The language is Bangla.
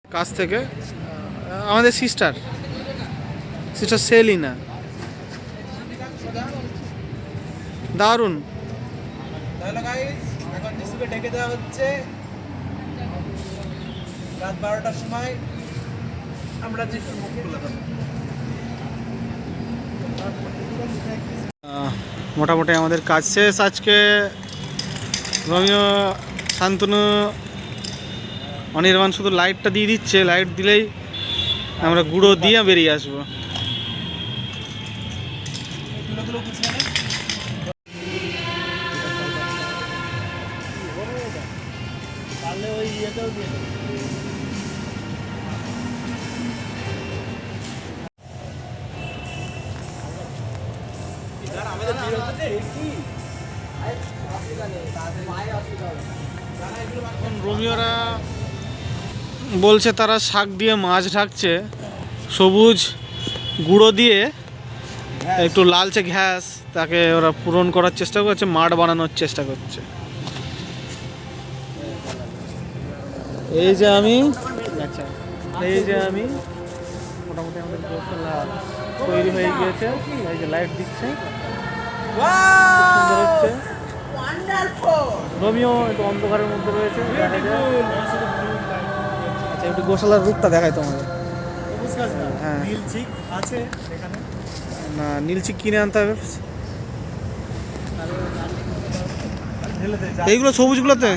কাছ থেকে আমাদের সিস্টার সেলিনা। দারুণ। তাহলে গাইস এখন যিশুকে ডেকে দেওয়া হচ্ছে রাত 12টার সময়। আমরা যিশুর মুখ খুলে দেব। মোটামুটি আমাদের কাজ শেষ আজকে। রোমিও, শান্তনু, অনির্বাণ শুধু লাইটটা দিয়ে দিচ্ছে, লাইট দিলেই আমরা গুঁড়ো দিয়ে বেরিয়ে আসবো। এখন রোমিওরা বলছে তারা শাক দিয়ে মাছ ঢাকছে, সবুজ গুঁড়ো দিয়ে একটু লালচে ঘ্যাস, তাকে ওরা পূরণ করার চেষ্টা করছে, মাঠ বানানোর চেষ্টা করছে। এই যে আমি মোটামুটি আমাদের গোশালা তৈরি হয়ে গিয়েছে। এই যে লাইট দিচ্ছে, সুন্দর হচ্ছে। রোমিও একটু অন্ধকারের মধ্যে রয়েছে। আচ্ছা, একটু গোশালার রূপটা দেখায় তোমাদের। হ্যাঁ, নীলচিক আছে এখানে। না, নীলচিক কিনে আনতে হবে। এইগুলো সবুজগুলোতে